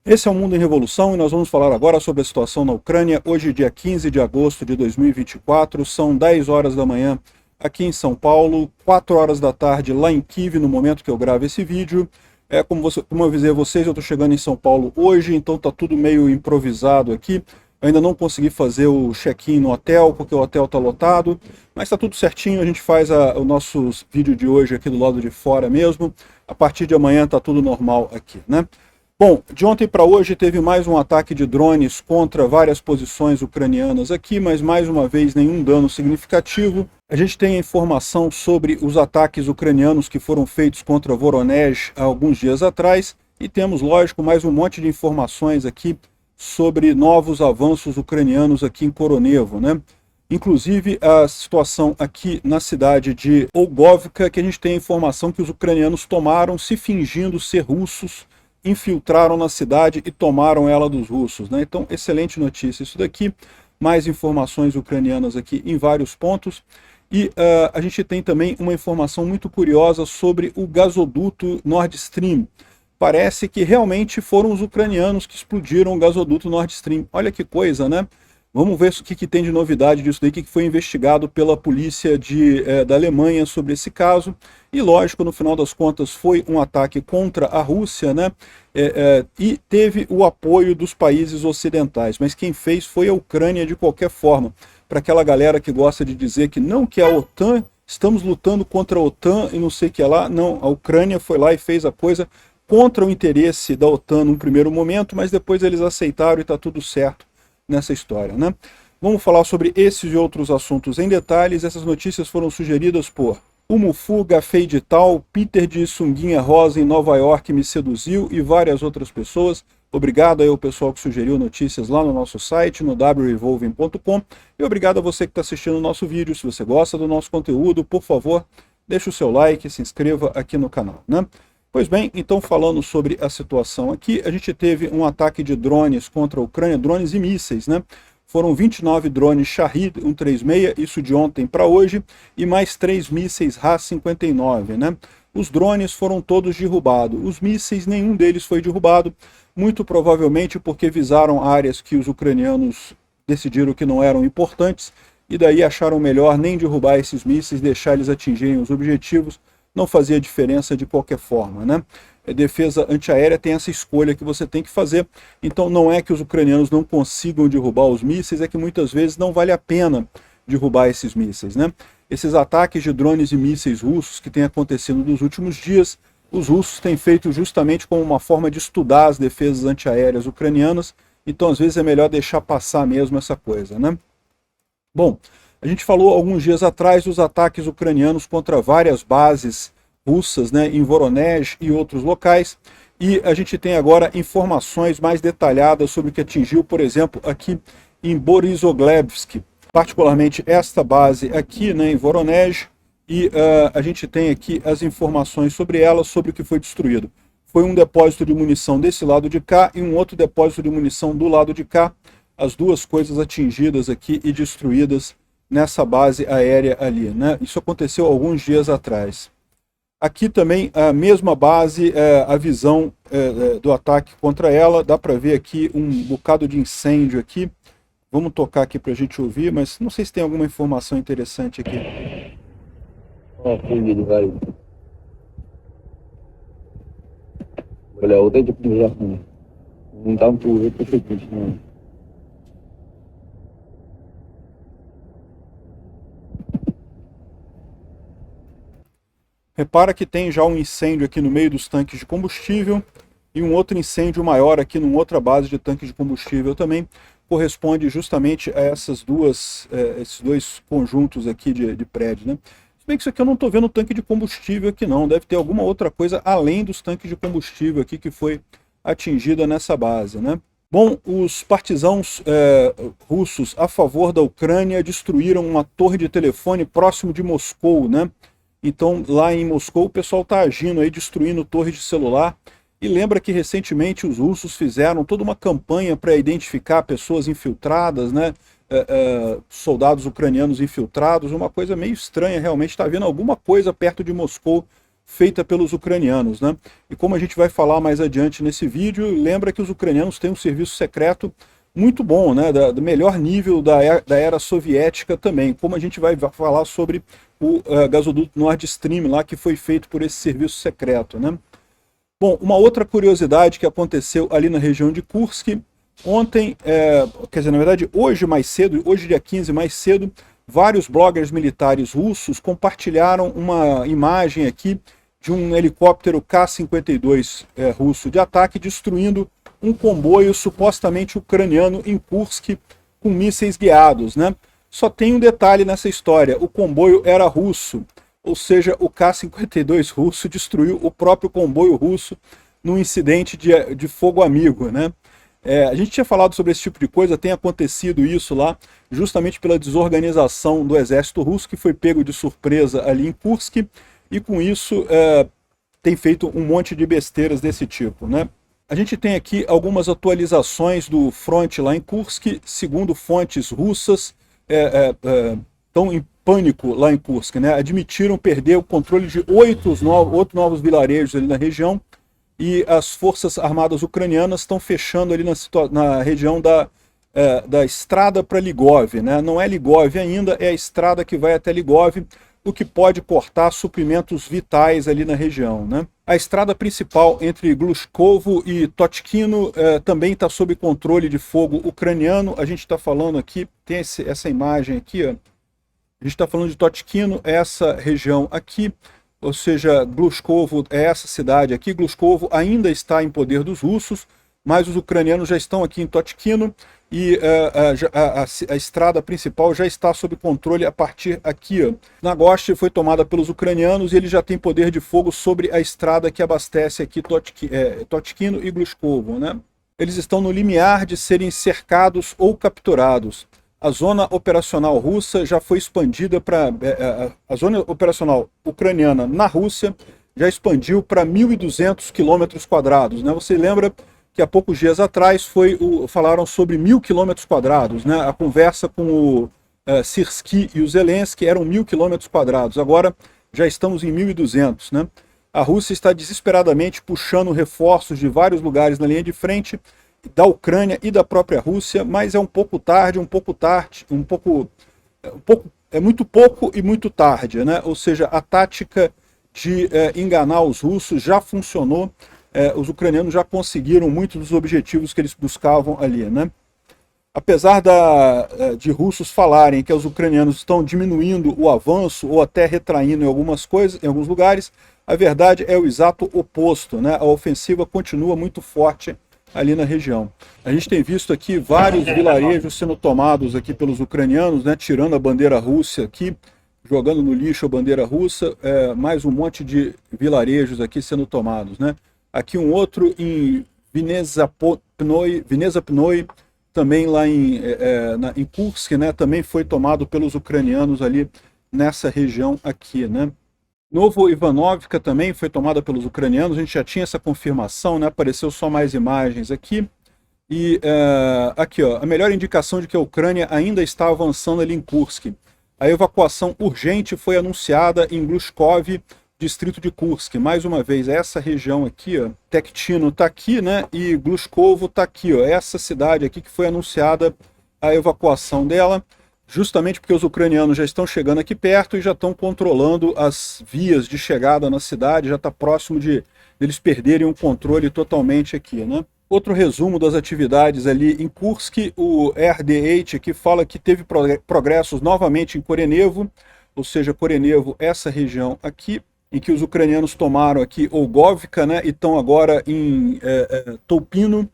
Esse é o Mundo em Revolução e nós vamos falar agora sobre a situação na Ucrânia. Hoje, dia 15 de agosto de 2024, são 10 horas da manhã aqui em São Paulo, 4 horas da tarde lá em Kiev, no momento que eu gravo esse vídeo. Como eu avisei a vocês, eu estou chegando em São Paulo hoje, então está tudo meio improvisado aqui. Ainda não consegui fazer o check-in no hotel, porque o hotel está lotado, mas está tudo certinho, a gente faz o nosso vídeo de hoje aqui do lado de fora mesmo. A partir de amanhã está tudo normal aqui, né? Bom, de ontem para hoje teve mais um ataque de drones contra várias posições ucranianas aqui, mas mais uma vez nenhum dano significativo. A gente tem a informação sobre os ataques ucranianos que foram feitos contra Voronezh há alguns dias atrás, e temos, lógico, mais um monte de informações aqui sobre novos avanços ucranianos aqui em Koronevo, né? Inclusive a situação aqui na cidade de Olgovka, que a gente tem a informação que os ucranianos tomaram se fingindo ser russos, infiltraram na cidade e tomaram ela dos russos, né? Então, excelente notícia isso daqui, mais informações ucranianas aqui em vários pontos. E a gente tem também uma informação muito curiosa sobre o gasoduto Nord Stream. Parece que realmente foram os ucranianos que explodiram o gasoduto Nord Stream. Olha que coisa, né? Vamos ver o que tem de novidade disso daí, o que foi investigado pela polícia da Alemanha sobre esse caso. E lógico, no final das contas, foi um ataque contra a Rússia, né? E teve o apoio dos países ocidentais. Mas quem fez foi a Ucrânia de qualquer forma. Para aquela galera que gosta de dizer que não, que a OTAN, estamos lutando contra a OTAN e não sei o que lá. Não, a Ucrânia foi lá e fez a coisa contra o interesse da OTAN num primeiro momento, mas depois eles aceitaram e está tudo certo nessa história, né? Vamos falar sobre esses e outros assuntos em detalhes. Essas notícias foram sugeridas por o Mufu, Gafei de Tal, Peter de Sunguinha Rosa em Nova York me seduziu e várias outras pessoas. Obrigado aí ao pessoal que sugeriu notícias lá no nosso site, no wrevolving.com, e obrigado a você que está assistindo o nosso vídeo. Se você gosta do nosso conteúdo, por favor, deixe o seu like, se inscreva aqui no canal, né? Pois bem, então falando sobre a situação aqui, a gente teve um ataque de drones contra a Ucrânia, drones e mísseis, né? Foram 29 drones Shahed 136, isso de ontem para hoje, e mais 3 mísseis Ra-59, né? Os drones foram todos derrubados, os mísseis, nenhum deles foi derrubado, muito provavelmente porque visaram áreas que os ucranianos decidiram que não eram importantes, e daí acharam melhor nem derrubar esses mísseis, deixar eles atingirem os objetivos. Não fazia diferença de qualquer forma, né? A defesa antiaérea tem essa escolha que você tem que fazer, então não é que os ucranianos não consigam derrubar os mísseis, é que muitas vezes não vale a pena derrubar esses mísseis, né? Esses ataques de drones e mísseis russos que têm acontecido nos últimos dias, os russos têm feito justamente como uma forma de estudar as defesas antiaéreas ucranianas, então às vezes é melhor deixar passar mesmo essa coisa, né? Bom, a gente falou alguns dias atrás dos ataques ucranianos contra várias bases russas, né, em Voronezh e outros locais, e a gente tem agora informações mais detalhadas sobre o que atingiu, por exemplo, aqui em Borisoglebsk, particularmente esta base aqui, né, em Voronezh, e a gente tem aqui as informações sobre ela, sobre o que foi destruído. Foi um depósito de munição desse lado de cá e um outro depósito de munição do lado de cá, as duas coisas atingidas aqui e destruídas nessa base aérea ali, né? Isso aconteceu alguns dias atrás. Aqui também a mesma base, a visão do ataque contra ela, dá para ver aqui um bocado de incêndio aqui. Vamos tocar aqui para a gente ouvir, mas não sei se tem alguma informação interessante aqui. Бля, вот эти ужасные. Ну там ты уже пошутить начинаешь. Repara que tem já um incêndio aqui no meio dos tanques de combustível e um outro incêndio maior aqui numa outra base de tanque de combustível também. Corresponde justamente a esses dois conjuntos aqui de prédio, né? Se bem que isso aqui eu não estou vendo tanque de combustível aqui não, deve ter alguma outra coisa além dos tanques de combustível aqui que foi atingida nessa base, né? Bom, os partisãos russos a favor da Ucrânia destruíram uma torre de telefone próximo de Moscou, né? Então, lá em Moscou, o pessoal está agindo aí, destruindo torres de celular. E lembra que recentemente os russos fizeram toda uma campanha para identificar pessoas infiltradas, né? Soldados ucranianos infiltrados, uma coisa meio estranha realmente. Está havendo alguma coisa perto de Moscou feita pelos ucranianos, né? E como a gente vai falar mais adiante nesse vídeo, lembra que os ucranianos têm um serviço secreto muito bom, né? Do melhor nível da era soviética também, como a gente vai falar sobre o gasoduto Nord Stream lá, que foi feito por esse serviço secreto, né? Bom, uma outra curiosidade que aconteceu ali na região de Kursk, ontem, quer dizer, na verdade, hoje mais cedo, hoje dia 15 mais cedo, vários bloggers militares russos compartilharam uma imagem aqui de um helicóptero K-52 russo de ataque destruindo um comboio supostamente ucraniano em Kursk com mísseis guiados, né? Só tem um detalhe nessa história, o comboio era russo, ou seja, o K-52 russo destruiu o próprio comboio russo num incidente de fogo amigo, né? A gente tinha falado sobre esse tipo de coisa, tem acontecido isso lá, justamente pela desorganização do exército russo, que foi pego de surpresa ali em Kursk, e com isso tem feito um monte de besteiras desse tipo, né? A gente tem aqui algumas atualizações do fronte lá em Kursk, segundo fontes russas, estão em pânico lá em Kursk, né? Admitiram perder o controle de 8 novos vilarejos ali na região, e as forças armadas ucranianas estão fechando ali na região da estrada para Ligov, né? Não é Ligov ainda, é a estrada que vai até Ligov, o que pode cortar suprimentos vitais ali na região, né? A estrada principal entre Glushkovo e Totkino também está sob controle de fogo ucraniano. A gente está falando aqui, tem essa imagem aqui, ó. A gente está falando de Totkino, essa região aqui, ou seja, Glushkovo é essa cidade aqui. Glushkovo ainda está em poder dos russos, mas os ucranianos já estão aqui em Totkino, e a estrada principal já está sob controle a partir aqui, ó. Nagost foi tomada pelos ucranianos e eles já têm poder de fogo sobre a estrada que abastece aqui Totkino e Glushkovo, né? Eles estão no limiar de serem cercados ou capturados. A zona operacional russa já foi expandida para... a zona operacional ucraniana na Rússia já expandiu para 1.200 km², né? Você lembra que há poucos dias atrás falaram sobre 1.000 km², né? A conversa com o Syrskyi e o Zelensky eram 1.000 km², agora já estamos em 1.200, né? A Rússia está desesperadamente puxando reforços de vários lugares na linha de frente da Ucrânia e da própria Rússia, mas é um pouco tarde, é muito pouco e muito tarde, né? Ou seja, a tática de enganar os russos já funcionou. Os ucranianos já conseguiram muitos dos objetivos que eles buscavam ali, né? Apesar de russos falarem que os ucranianos estão diminuindo o avanço ou até retraindo em alguns lugares, a verdade é o exato oposto, né? A ofensiva continua muito forte ali na região. A gente tem visto aqui vários vilarejos sendo tomados aqui pelos ucranianos, né? Tirando a bandeira russa aqui, jogando no lixo a bandeira russa, mais um monte de vilarejos aqui sendo tomados, né? Aqui um outro em Vinezapnoi, também lá em Kursk, né? Também foi tomado pelos ucranianos ali nessa região aqui, né? Novo Ivanovka também foi tomada pelos ucranianos, a gente já tinha essa confirmação, né? Apareceu só mais imagens aqui. E aqui, ó, a melhor indicação de que a Ucrânia ainda está avançando ali em Kursk. A evacuação urgente foi anunciada em Glushkov, distrito de Kursk. Mais uma vez, essa região aqui, ó, Tektino está aqui, né? E Glushkovo está aqui, ó, essa cidade aqui que foi anunciada a evacuação dela, justamente porque os ucranianos já estão chegando aqui perto e já estão controlando as vias de chegada na cidade, já está próximo de eles perderem o controle totalmente aqui, né? Outro resumo das atividades ali em Kursk, o RDH aqui fala que teve progressos novamente em Korenevo, ou seja, Korenevo, essa região aqui, em que os ucranianos tomaram aqui Olgovka, né, e estão agora em Tolpino,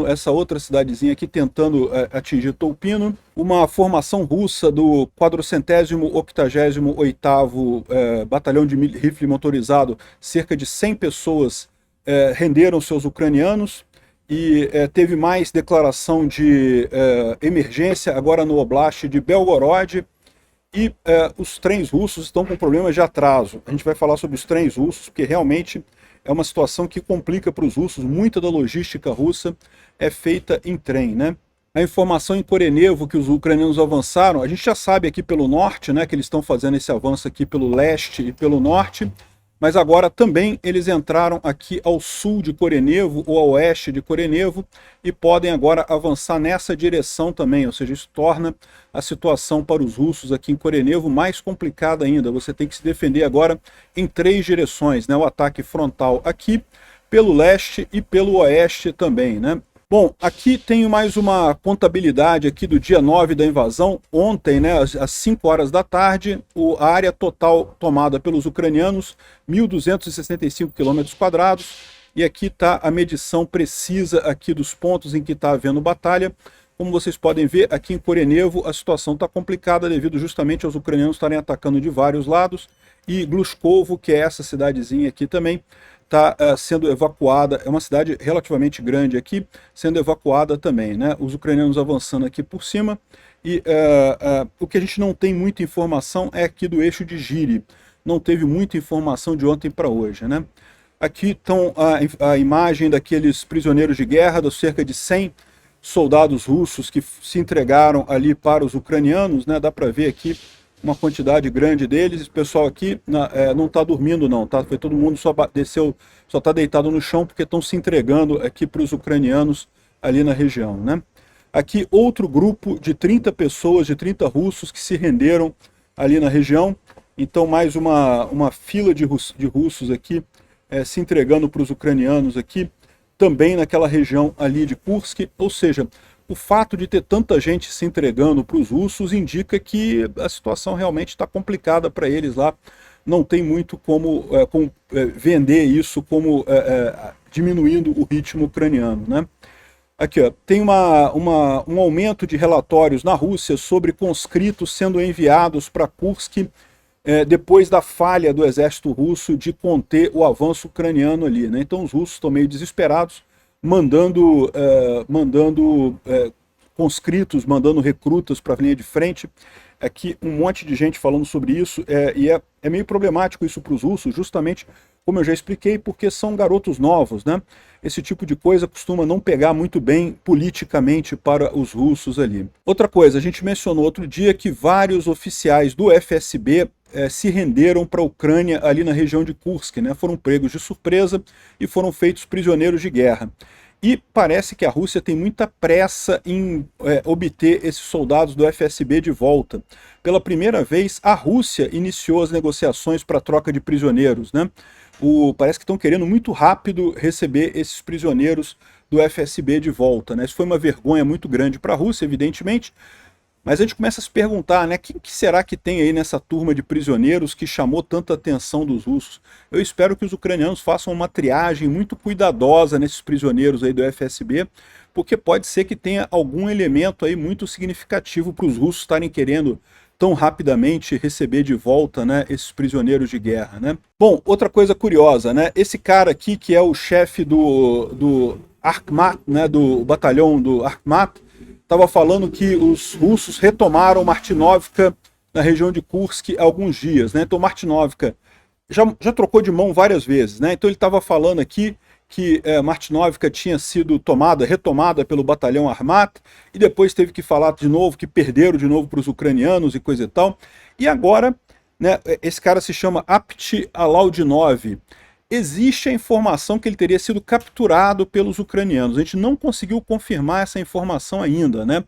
essa outra cidadezinha aqui, tentando atingir Tolpino. Uma formação russa do 488º Batalhão de Rifle Motorizado, cerca de 100 pessoas renderam seus ucranianos, e teve mais declaração de emergência agora no Oblast de Belgorod. E os trens russos estão com problemas de atraso. A gente vai falar sobre os trens russos, porque realmente é uma situação que complica para os russos. Muita da logística russa é feita em trem, né? A informação em Korenevo que os ucranianos avançaram, a gente já sabe aqui pelo norte, né, que eles estão fazendo esse avanço aqui pelo leste e pelo norte, mas agora também eles entraram aqui ao sul de Korenevo ou ao oeste de Korenevo e podem agora avançar nessa direção também, ou seja, isso torna a situação para os russos aqui em Korenevo mais complicada ainda. Você tem que se defender agora em 3 direções, né? O ataque frontal aqui, pelo leste e pelo oeste também, né? Bom, aqui tenho mais uma contabilidade aqui do dia 9 da invasão. Ontem, né, às 5 horas da tarde, a área total tomada pelos ucranianos, 1.265 km². E aqui está a medição precisa aqui dos pontos em que está havendo batalha. Como vocês podem ver, aqui em Korenevo a situação está complicada devido justamente aos ucranianos estarem atacando de vários lados. E Glushkovo, que é essa cidadezinha aqui também, está sendo evacuada. É uma cidade relativamente grande aqui, sendo evacuada também, né? Os ucranianos avançando aqui por cima. E o que a gente não tem muita informação é aqui do eixo de Giri. Não teve muita informação de ontem para hoje, né? Aqui estão a imagem daqueles prisioneiros de guerra, dos cerca de 100 soldados russos que se entregaram ali para os ucranianos, né? Dá para ver aqui uma quantidade grande deles. O pessoal aqui não está dormindo não, tá? Foi todo mundo só desceu, só está deitado no chão porque estão se entregando aqui para os ucranianos ali na região, né? Aqui outro grupo de 30 pessoas, de 30 russos que se renderam ali na região. Então mais uma fila de russos aqui se entregando para os ucranianos aqui, também naquela região ali de Kursk, ou seja, o fato de ter tanta gente se entregando para os russos indica que a situação realmente está complicada para eles lá. Não tem muito como vender isso como diminuindo o ritmo ucraniano, né? Aqui, ó, tem um aumento de relatórios na Rússia sobre conscritos sendo enviados para Kursk depois da falha do exército russo de conter o avanço ucraniano ali, né? Então os russos estão meio desesperados, mandando conscritos, mandando recrutas para a linha de frente. Aqui um monte de gente falando sobre isso, e é meio problemático isso para os russos, justamente como eu já expliquei, porque são garotos novos, né? Esse tipo de coisa costuma não pegar muito bem politicamente para os russos ali. Outra coisa, a gente mencionou outro dia que vários oficiais do FSB se renderam para a Ucrânia ali na região de Kursk, né? Foram pegos de surpresa e foram feitos prisioneiros de guerra. E parece que a Rússia tem muita pressa em obter esses soldados do FSB de volta. Pela primeira vez, a Rússia iniciou as negociações para a troca de prisioneiros, né? Parece que estão querendo muito rápido receber esses prisioneiros do FSB de volta, né? Isso foi uma vergonha muito grande para a Rússia, evidentemente. Mas a gente começa a se perguntar, né, quem que será que tem aí nessa turma de prisioneiros que chamou tanta atenção dos russos? Eu espero que os ucranianos façam uma triagem muito cuidadosa nesses prisioneiros aí do FSB, porque pode ser que tenha algum elemento aí muito significativo para os russos estarem querendo tão rapidamente receber de volta, né, esses prisioneiros de guerra, né? Bom, outra coisa curiosa, né, esse cara aqui que é o chefe do Akhmat, né, do batalhão do Akhmat, estava falando que os russos retomaram Martinovka na região de Kursk há alguns dias, né? Então Martinovka já trocou de mão várias vezes, né? Então ele estava falando aqui que Martinovka tinha sido retomada pelo batalhão Armat, e depois teve que falar de novo que perderam de novo para os ucranianos e coisa e tal. E agora, né, esse cara se chama Apt Alaudinov. Existe a informação que ele teria sido capturado pelos ucranianos. A gente não conseguiu confirmar essa informação ainda, né?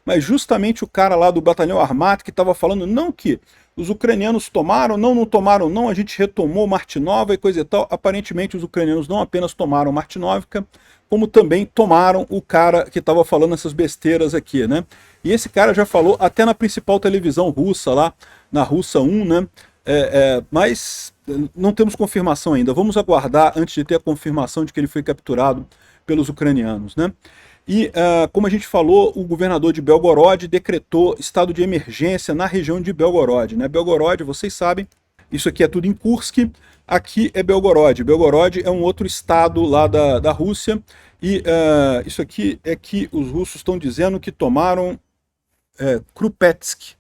Mas justamente o cara lá do batalhão Armat que estava falando, não que os ucranianos tomaram, não tomaram não, a gente retomou Martinova e coisa e tal. Aparentemente os ucranianos não apenas tomaram Martinovka, como também tomaram o cara que estava falando essas besteiras aqui, né? E esse cara já falou até na principal televisão russa lá, na Russa 1, né? Mas não temos confirmação ainda. Vamos aguardar antes de ter a confirmação de que ele foi capturado pelos ucranianos, né? E, como a gente falou, o governador de Belgorod decretou estado de emergência na região de Belgorod, né? Belgorod, vocês sabem, isso aqui é tudo em Kursk, aqui é Belgorod. Belgorod é um outro estado lá da Rússia, e isso aqui é que os russos estão dizendo que tomaram Krupetsk.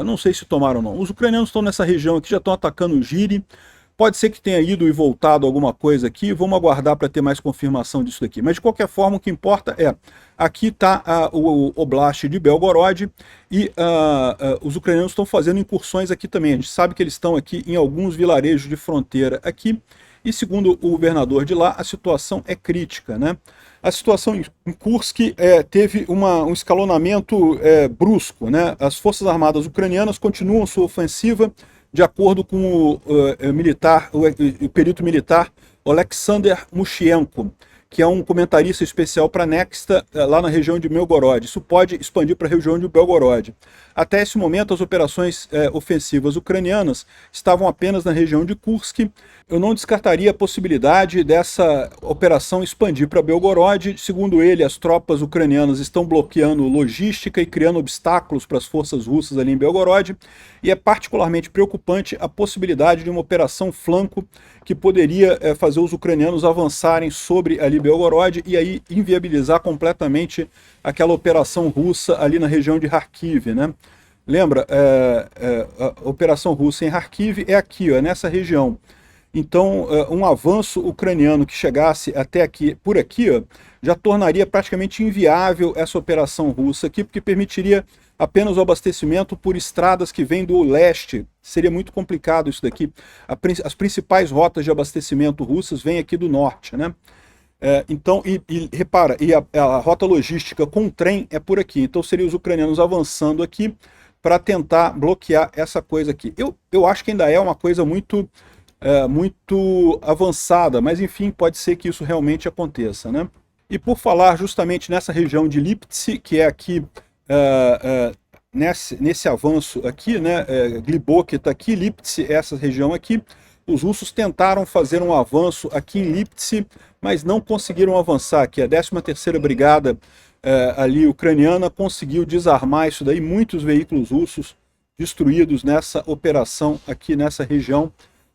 Não sei se tomaram ou não. Os ucranianos estão nessa região aqui, já estão atacando o Giri. Pode ser que tenha ido e voltado alguma coisa aqui, vamos aguardar para ter mais confirmação disso daqui. Mas de qualquer forma, o que importa é, aqui está o Oblast de Belgorod e os ucranianos estão fazendo incursões aqui também. A gente sabe que eles estão aqui em alguns vilarejos de fronteira aqui, e segundo o governador de lá, a situação é crítica, né? A situação em Kursk teve um escalonamento brusco, né? As Forças Armadas ucranianas continuam sua ofensiva, de acordo com o perito militar Oleksandr Mushienko, que é um comentarista especial para a Nexta, lá na região de Belgorod. Isso pode expandir para a região de Belgorod. Até esse momento, as operações ofensivas ucranianas estavam apenas na região de Kursk. Eu não descartaria a possibilidade dessa operação expandir para Belgorod. Segundo ele, as tropas ucranianas estão bloqueando logística e criando obstáculos para as forças russas ali em Belgorod. E é particularmente preocupante a possibilidade de uma operação flanco que poderia fazer os ucranianos avançarem sobre ali Belgorod e aí inviabilizar completamente aquela operação russa ali na região de Kharkiv, né? Lembra, a operação russa em Kharkiv é aqui, ó, nessa região. Então, um avanço ucraniano que chegasse até aqui, por aqui, ó, já tornaria praticamente inviável essa operação russa aqui, porque permitiria apenas o abastecimento por estradas que vêm do leste. Seria muito complicado isso daqui. As principais rotas de abastecimento russas vêm aqui do norte, né? Então, repara, a rota logística com trem é por aqui. Então, seriam os ucranianos avançando aqui para tentar bloquear essa coisa aqui. Eu acho que ainda é uma coisa muito avançada, mas enfim, pode ser que isso realmente aconteça, né? E por falar justamente nessa região de Liptsi, que é aqui nesse avanço aqui, né? Glibok está aqui, Liptsi, essa região aqui. Os russos tentaram fazer um avanço aqui em Liptsi, mas não conseguiram avançar aqui. A 13ª Brigada ali ucraniana conseguiu desarmar isso daí. Muitos veículos russos destruídos nessa operação aqui nessa região.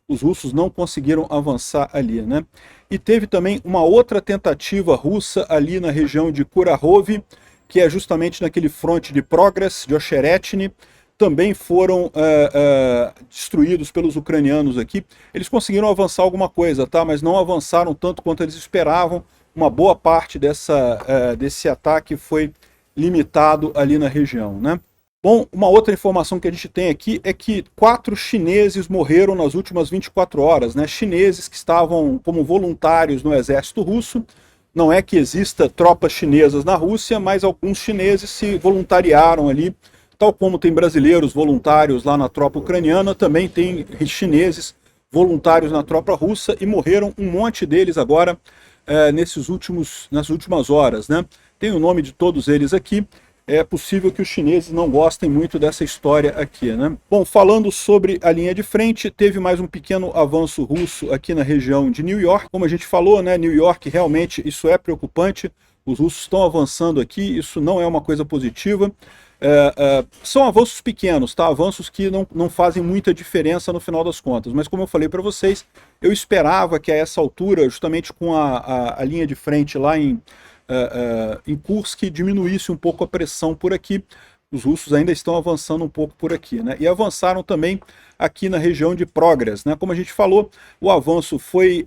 Os russos não conseguiram avançar ali, né? E teve também uma outra tentativa russa ali na região de Kurakhove, que é justamente naquele fronte de Progress, de Ocheretny. Também foram destruídos pelos ucranianos aqui. Eles conseguiram avançar alguma coisa, tá? Mas não avançaram tanto quanto eles esperavam. Uma boa parte desse ataque foi limitado ali na região, né? Bom, uma outra informação que a gente tem aqui é que 4 chineses morreram nas últimas 24 horas, né? Chineses que estavam como voluntários no exército russo. Não é que exista tropas chinesas na Rússia, mas alguns chineses se voluntariaram ali. Tal como tem brasileiros voluntários lá na tropa ucraniana, também tem chineses voluntários na tropa russa e morreram um monte deles agora nas últimas horas, né? Tem o nome de todos eles aqui. É possível que os chineses não gostem muito dessa história aqui, né? Bom, falando sobre a linha de frente, teve mais um pequeno avanço russo aqui na região de New York. Como a gente falou, né? New York, realmente, isso é preocupante. Os russos estão avançando aqui, isso não é uma coisa positiva. São avanços pequenos, tá? Avanços que não fazem muita diferença no final das contas, mas como eu falei para vocês, eu esperava que a essa altura, justamente com a linha de frente lá em Kursk, diminuísse um pouco a pressão por aqui. Os russos ainda estão avançando um pouco por aqui, né? E avançaram também aqui na região de Progress, né? Como a gente falou, o avanço foi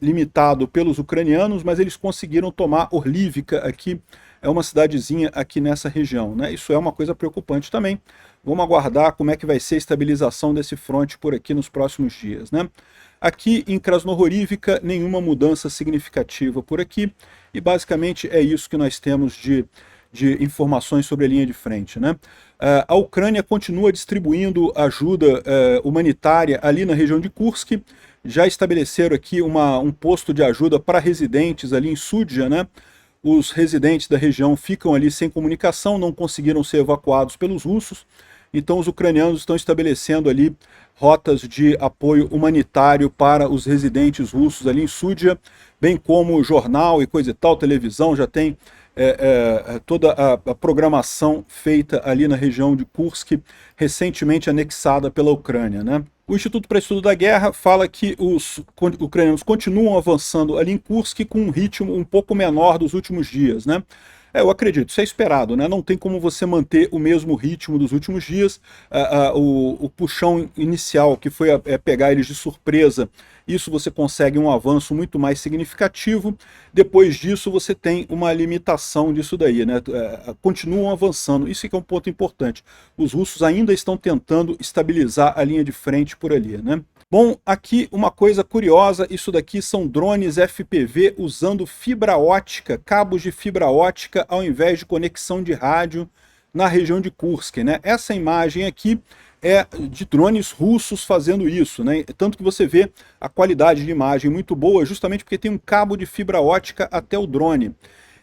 limitado pelos ucranianos, mas eles conseguiram tomar Orlivka aqui. É uma cidadezinha aqui nessa região, né? Isso é uma coisa preocupante também. Vamos aguardar como é que vai ser a estabilização desse fronte por aqui nos próximos dias, né? Aqui em Krasnohorivka, nenhuma mudança significativa por aqui. E basicamente é isso que nós temos de informações sobre a linha de frente, né? A Ucrânia continua distribuindo ajuda humanitária ali na região de Kursk. Já estabeleceram aqui um posto de ajuda para residentes ali em Sudzha, né? Os residentes da região ficam ali sem comunicação, não conseguiram ser evacuados pelos russos, então os ucranianos estão estabelecendo ali rotas de apoio humanitário para os residentes russos ali em Sudzha, bem como jornal e coisa e tal, televisão, já tem toda a programação feita ali na região de Kursk, recentemente anexada pela Ucrânia, né? O Instituto para Estudo da Guerra fala que os ucranianos continuam avançando ali em Kursk com um ritmo um pouco menor dos últimos dias, né? Eu acredito, isso é esperado, né? Não tem como você manter o mesmo ritmo dos últimos dias. O puxão inicial, que foi pegar eles de surpresa, isso você consegue um avanço muito mais significativo. Depois disso, você tem uma limitação disso daí, né? Continuam avançando, isso é que é um ponto importante. Os russos ainda estão tentando estabilizar a linha de frente por ali, né? Bom, aqui uma coisa curiosa, isso daqui são drones FPV usando fibra ótica, cabos de fibra ótica ao invés de conexão de rádio na região de Kursk, né? Essa imagem aqui é de drones russos fazendo isso, né? Tanto que você vê a qualidade de imagem muito boa, justamente porque tem um cabo de fibra ótica até o drone.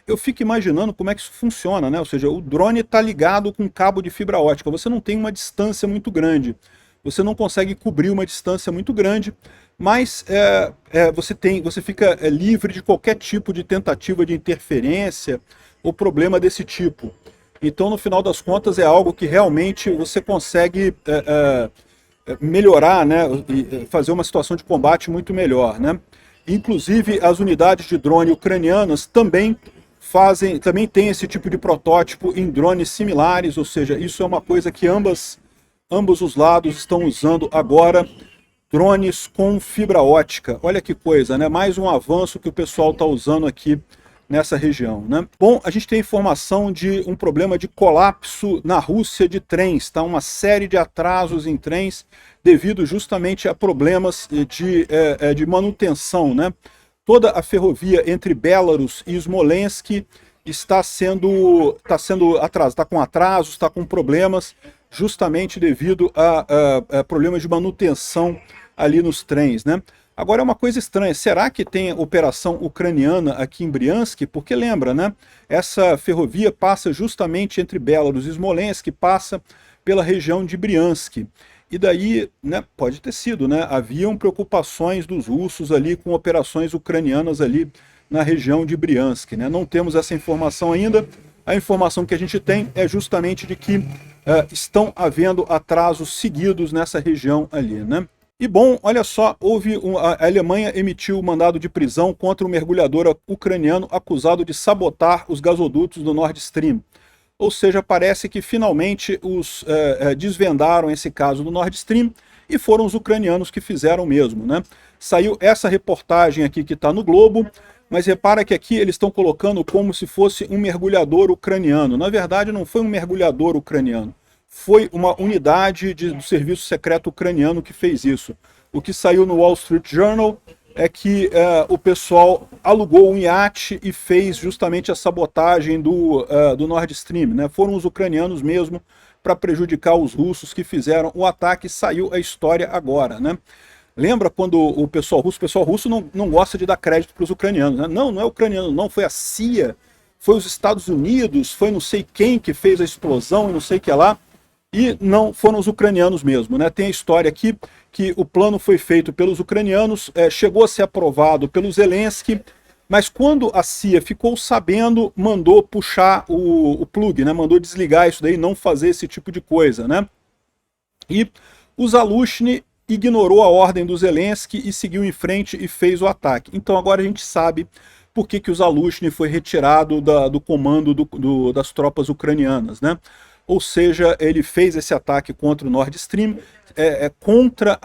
Eu fico imaginando como é que isso funciona, né? Ou seja, o drone está ligado com um cabo de fibra ótica, você não tem uma distância muito grande. Você não consegue cobrir uma distância muito grande, mas você fica livre de qualquer tipo de tentativa de interferência ou problema desse tipo. Então, no final das contas, é algo que realmente você consegue melhorar, né, e fazer uma situação de combate muito melhor, né? Inclusive, as unidades de drone ucranianas também têm esse tipo de protótipo em drones similares, ou seja, isso é uma coisa que ambos os lados estão usando agora, drones com fibra ótica. Olha que coisa, né? Mais um avanço que o pessoal está usando aqui nessa região, né? Bom, a gente tem informação de um problema de colapso na Rússia de trens, tá? Uma série de atrasos em trens devido justamente a problemas de manutenção, né? Toda a ferrovia entre Belarus e Smolensk está sendo atrasada, está com atrasos, está com problemas, justamente devido a problemas de manutenção ali nos trens, né? Agora é uma coisa estranha, será que tem operação ucraniana aqui em Briansk? Porque lembra, né? Essa ferrovia passa justamente entre Belarus e Smolensk, passa pela região de Briansk. E daí, né, pode ter sido, né? Haviam preocupações dos russos ali com operações ucranianas ali na região de Briansk, né? Não temos essa informação ainda. A informação que a gente tem é justamente de que estão havendo atrasos seguidos nessa região ali, né? E bom, olha só, a Alemanha emitiu um mandado de prisão contra um mergulhador ucraniano acusado de sabotar os gasodutos do Nord Stream. Ou seja, parece que finalmente desvendaram esse caso do Nord Stream e foram os ucranianos que fizeram mesmo, né? Saiu essa reportagem aqui que está no Globo, mas repara que aqui eles estão colocando como se fosse um mergulhador ucraniano. Na verdade, não foi um mergulhador ucraniano. Foi uma unidade do serviço secreto ucraniano que fez isso. O que saiu no Wall Street Journal é que o pessoal alugou um iate e fez justamente a sabotagem do Nord Stream, né? Foram os ucranianos mesmo para prejudicar os russos que fizeram o ataque. Saiu a história agora, né? Lembra quando o pessoal russo não gosta de dar crédito para os ucranianos, né? Não é ucraniano, não, foi a CIA, foi os Estados Unidos, foi não sei quem que fez a explosão e não sei o que lá. E não foram os ucranianos mesmo, né? Tem a história aqui que o plano foi feito pelos ucranianos, chegou a ser aprovado pelo Zelensky, mas quando a CIA ficou sabendo, mandou puxar o plug, né? Mandou desligar isso daí, não fazer esse tipo de coisa, né? E o Zaluzhny ignorou a ordem do Zelensky e seguiu em frente e fez o ataque. Então agora a gente sabe por que o Zaluzhny foi retirado do comando das tropas ucranianas, né? Ou seja, ele fez esse ataque contra o Nord Stream, contra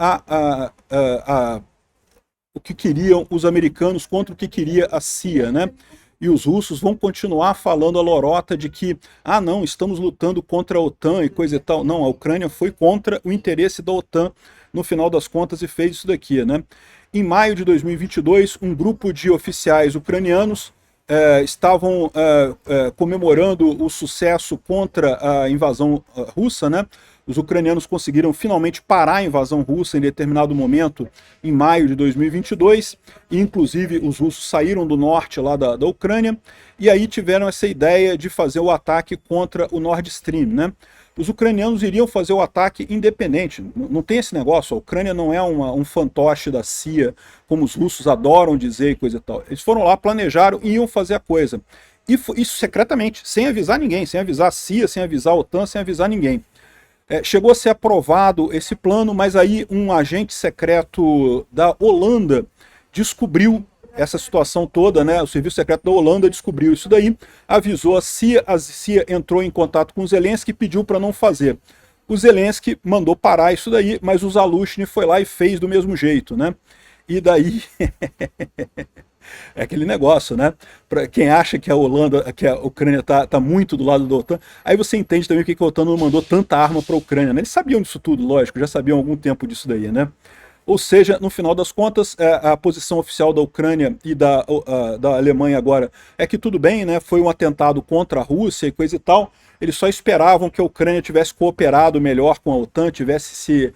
o que queriam os americanos, contra o que queria a CIA, né? E os russos vão continuar falando a lorota de que, não, estamos lutando contra a OTAN e coisa e tal. Não, a Ucrânia foi contra o interesse da OTAN, no final das contas, e fez isso daqui, né? Em maio de 2022, um grupo de oficiais ucranianos estavam comemorando o sucesso contra a invasão russa, né? Os ucranianos conseguiram finalmente parar a invasão russa em determinado momento, em maio de 2022, e inclusive os russos saíram do norte lá da Ucrânia, e aí tiveram essa ideia de fazer o ataque contra o Nord Stream, né? Os ucranianos iriam fazer o ataque independente, não tem esse negócio, a Ucrânia não é um fantoche da CIA, como os russos adoram dizer e coisa e tal. Eles foram lá, planejaram e iam fazer a coisa. E isso secretamente, sem avisar ninguém, sem avisar a CIA, sem avisar a OTAN, sem avisar ninguém. Chegou a ser aprovado esse plano, mas aí um agente secreto da Holanda descobriu essa situação toda, né, o Serviço Secreto da Holanda descobriu isso daí, avisou a CIA entrou em contato com o Zelensky e pediu para não fazer. O Zelensky mandou parar isso daí, mas o Zaluzhny foi lá e fez do mesmo jeito, né? E daí é aquele negócio, né? Para quem acha que a Holanda, que a Ucrânia tá muito do lado da OTAN, aí você entende também porque que a OTAN não mandou tanta arma para a Ucrânia, né? Eles sabiam disso tudo, lógico, já sabiam há algum tempo disso daí, né? Ou seja, no final das contas, a posição oficial da Ucrânia e da Alemanha agora é que tudo bem, né? Foi um atentado contra a Rússia e coisa e tal. Eles só esperavam que a Ucrânia tivesse cooperado melhor com a OTAN, tivesse se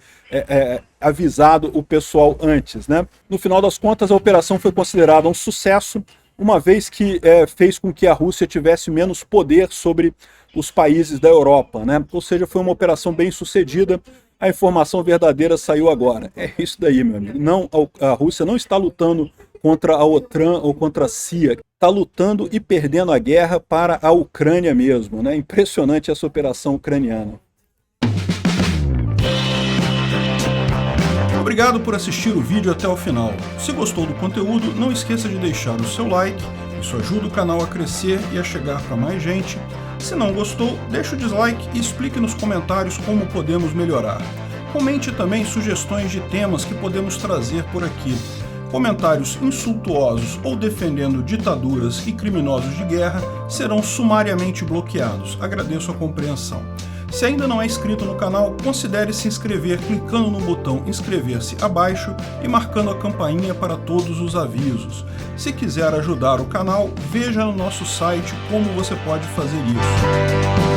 avisado o pessoal antes, né? No final das contas, a operação foi considerada um sucesso, uma vez que fez com que a Rússia tivesse menos poder sobre os países da Europa, né? Ou seja, foi uma operação bem sucedida. A informação verdadeira saiu agora. É isso daí, meu amigo. Não, a Rússia não está lutando contra a OTAN ou contra a CIA. Está lutando e perdendo a guerra para a Ucrânia mesmo, né? Impressionante essa operação ucraniana. Obrigado por assistir o vídeo até o final. Se gostou do conteúdo, não esqueça de deixar o seu like. Isso ajuda o canal a crescer e a chegar para mais gente. Se não gostou, deixe o dislike e explique nos comentários como podemos melhorar. Comente também sugestões de temas que podemos trazer por aqui. Comentários insultuosos ou defendendo ditaduras e criminosos de guerra serão sumariamente bloqueados. Agradeço a compreensão. Se ainda não é inscrito no canal, considere se inscrever clicando no botão inscrever-se abaixo e marcando a campainha para todos os avisos. Se quiser ajudar o canal, veja no nosso site como você pode fazer isso.